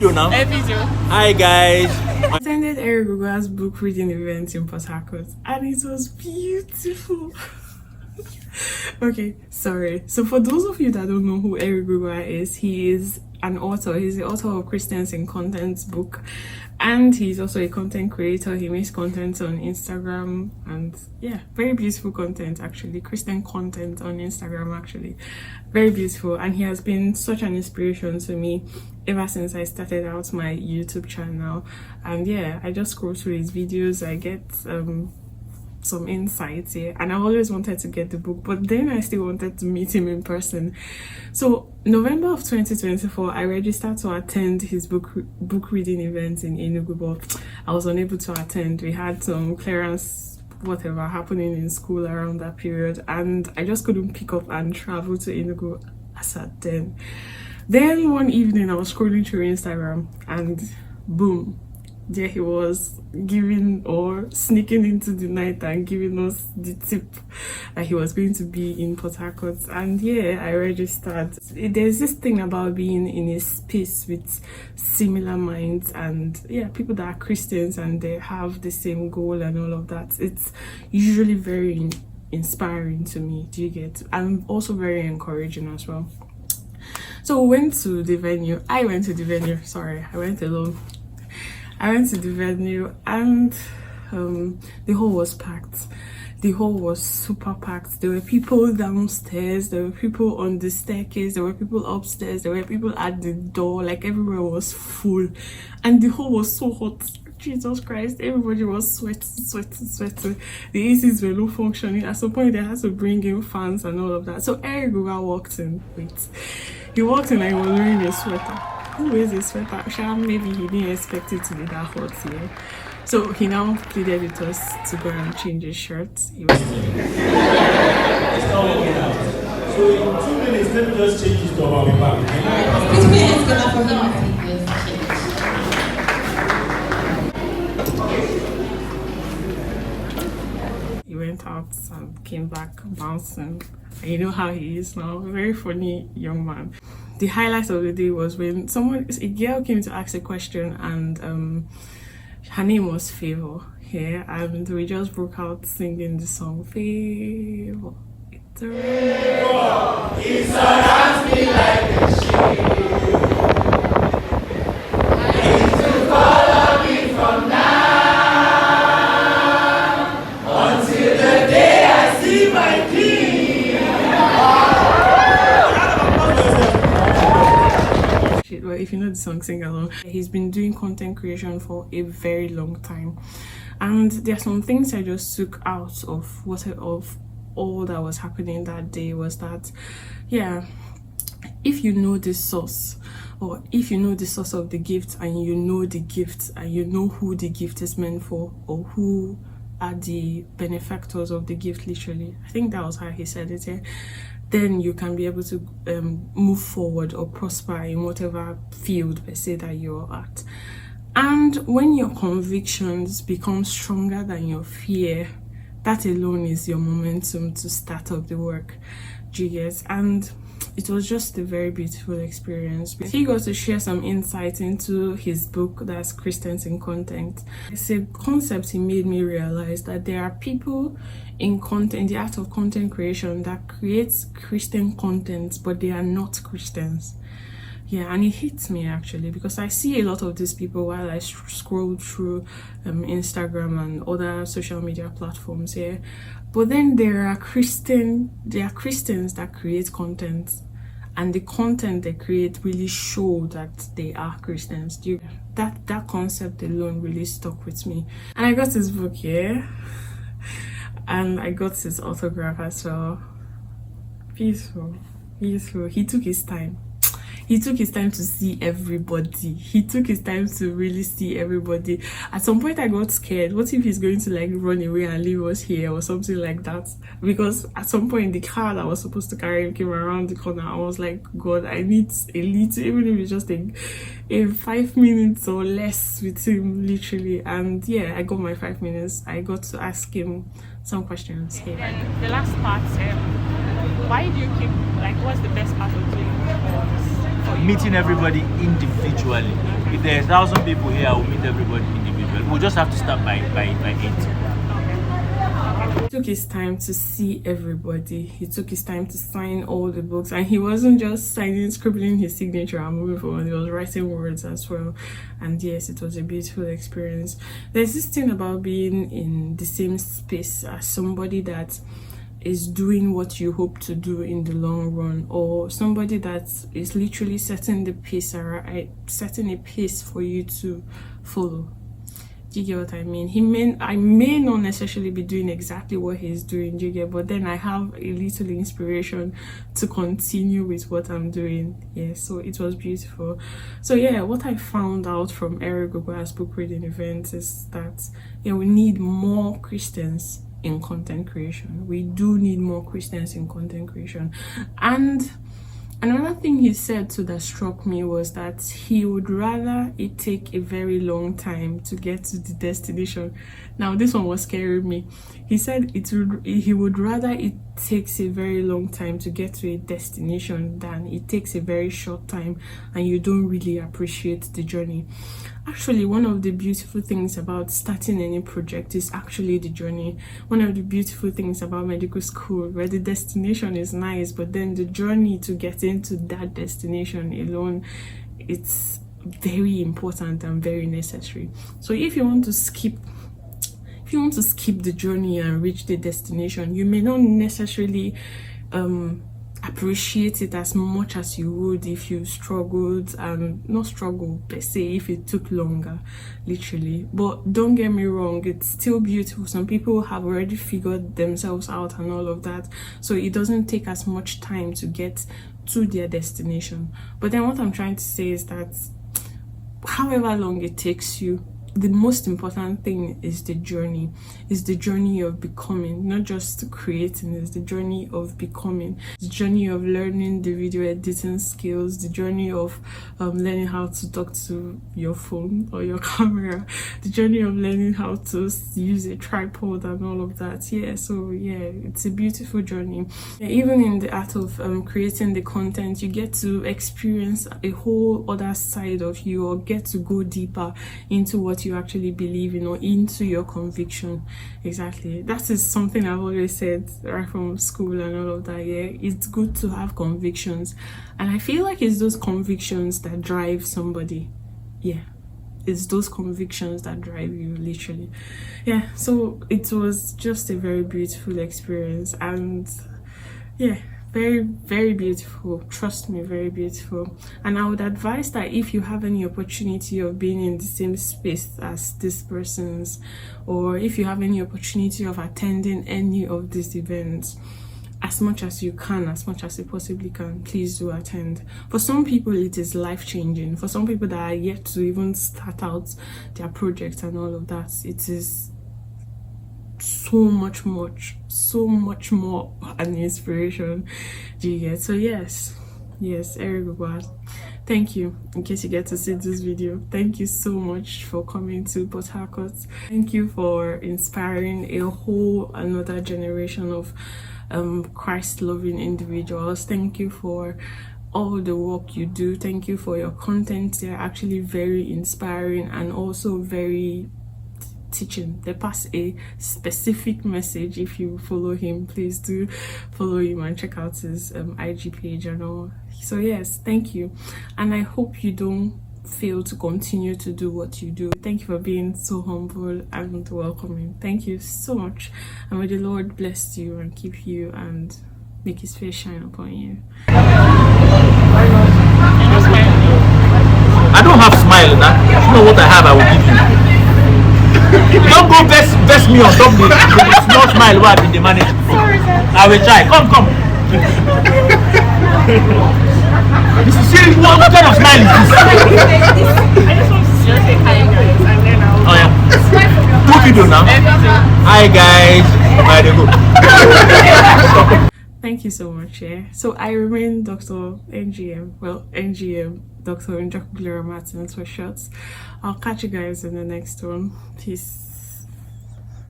Now. Hi guys. I attended Eric Gugua's book reading event in Port Harcourt and it was beautiful. Okay, sorry. So for those of you that don't know who Eric Gugua is, he is an author. He's the author of Christians in Content's book, and he's also a content creator. He makes content on Instagram, and yeah, very beautiful content actually. Christian content on Instagram actually, very beautiful. And he has been such an inspiration to me ever since I started out my YouTube channel. And yeah, I just scroll through his videos, I get some insights here, and I always wanted to get the book, but then I still wanted to meet him in person. So November of 2024, I registered to attend his book reading event in Enugu, but I was unable to attend. We had some clearance whatever happening in school around that period, and I just couldn't pick up and travel to Enugu as at then. Then one evening I was scrolling through Instagram and boom, there he was, giving or sneaking into the night and giving us the tip that he was going to be in Port Harcourt. And yeah, I registered. There's this thing about being in a space with similar minds and yeah, people that are Christians and they have the same goal and all of that. It's usually very inspiring to me. Do you get? And also very encouraging as well. So we went to the venue. I went to the venue. Sorry, I went alone. I went to the venue and the hall was packed. The hall was super packed. There were people downstairs, there were people on the staircase, there were people upstairs, there were people at the door, like everywhere was full. And the hall was so hot. Jesus Christ, everybody was sweating. The ACs were not functioning. At some point, they had to bring in fans and all of that. So Eric Gugua walked in. He walked in and he was wearing a sweater. Who wears a sweater? Maybe he didn't expect it to be that hot here. So he now pleaded with us to go and change his shirt. He was... So in 2 minutes, let me just change this to our back. He went out and came back bouncing. And you know how he is now, a very funny young man. The highlight of the day was when a girl came to ask a question, and her name was Favor here, and we just broke out singing the song Favor. It surrounds me like a shield. It will follow me from now until the day I see my King. Well, if you know the song, sing along. He's been doing content creation for a very long time, and there are some things I just took out of all that was happening that day. Was that, yeah, if you know the source, or if you know the source of the gift, and you know the gift, and you know who the gift is meant for, or who are the benefactors of the gift, literally, I think that was how he said it here, then you can be able to move forward or prosper in whatever field per se that you're at. And when your convictions become stronger than your fear, that alone is your momentum to start up the work. Do you get? And it was just a very beautiful experience. He got to share some insight into his book, that's Christians in Content. It's a concept he made me realize that there are people in content, the art of content creation, that creates Christian content, but they are not Christians. Yeah, and it hits me actually, because I see a lot of these people while I scroll through Instagram and other social media platforms here. But then there are Christians that create content, and the content they create really show that they are Christians. That concept alone really stuck with me. And I got his book here, and I got his autograph as well. Beautiful. He took his time. He took his time to see everybody. He took his time to really see everybody. At some point I got scared. What if he's going to like run away and leave us here or something like that? Because at some point the car that was supposed to carry him came around the corner. I was like, God, I need a little, even if it's just a 5 minutes or less with him, literally. And yeah, I got my 5 minutes. I got to ask him some questions here. And the last part, why do you keep, like, what's the best part of doing this? Meeting everybody individually. If there's 1,000 people here, I will meet everybody individually. We'll just have to start by 8. He took his time to see everybody. He took his time to sign all the books, and he wasn't just signing, scribbling his signature and moving forward. He was writing words as well. And yes, it was a beautiful experience. There's this thing about being in the same space as somebody that is doing what you hope to do in the long run, or somebody that is literally setting the pace, setting a pace for you to follow. Do you get what I mean? I may not necessarily be doing exactly what he's doing, do you get? But then I have a little inspiration to continue with what I'm doing. Yeah, so it was beautiful. So yeah, what I found out from Eric Gugua's book reading event is that we need more Christians in content creation. We do need more Christians in content creation. And another thing he said too that struck me was that he would rather it take a very long time to get to the destination. Now this one was scaring me. He said he would rather it takes a very long time to get to a destination than it takes a very short time and you don't really appreciate the journey. Actually, one of the beautiful things about starting any project is actually the journey. One of the beautiful things about medical school, where the destination is nice, but then the journey to get into that destination alone, it's very important and very necessary. So if you want to skip the journey and reach the destination, you may not necessarily appreciate it as much as you would if you struggled, and not struggle per se if it took longer, literally. But don't get me wrong, it's still beautiful. Some people have already figured themselves out and all of that, so it doesn't take as much time to get to their destination. But then what I'm trying to say is that however long it takes you, the most important thing is the journey of becoming, not just creating. It's the journey of becoming, the journey of learning the video editing skills, the journey of learning how to talk to your phone or your camera, the journey of learning how to use a tripod and all of that. So it's a beautiful journey. Even in the art of creating the content, you get to experience a whole other side of you, or get to go deeper into what you actually believe in, or into your conviction. Exactly, that is something I've always said right from school and all of that. It's good to have convictions, and I feel like it's those convictions that drive somebody. It's those convictions that drive you, literally. So it was just a very beautiful experience, and very, very beautiful. Trust me, very beautiful. And I would advise that if you have any opportunity of being in the same space as this person's, or if you have any opportunity of attending any of these events, as much as you can, as much as you possibly can, please do attend. For some people, it is life-changing. For some people that are yet to even start out their project and all of that, it is so much more an inspiration. Do you get? So yes, Eric Gugua, thank you. In case you get to see this video, thank you so much for coming to Port Harcourt. Thank you for inspiring a whole another generation of Christ-loving individuals. Thank you for all the work you do. Thank you for your content. They're actually very inspiring and also very teaching. They pass a specific message. If you follow him, please do follow him and check out his IG page and all. So yes, thank you, and I hope you don't fail to continue to do what you do. Thank you for being so humble and welcoming. Thank you so much, and may the Lord bless you and keep you and make his face shine upon you. I don't have smile now. You know what I have, I will give you. Don't go best me on top the small smile while I've been the manager. I will try. Come. This is serious. What kind of smile is this? I just want to just say hi guys, and then I'll... Oh yeah. Do video now. Hi guys. Bye, they go. Thank you so much. So I remain Dr. NGM. Well, NGM, Dr. Njoku Martins for short. I'll catch you guys in the next one. Peace.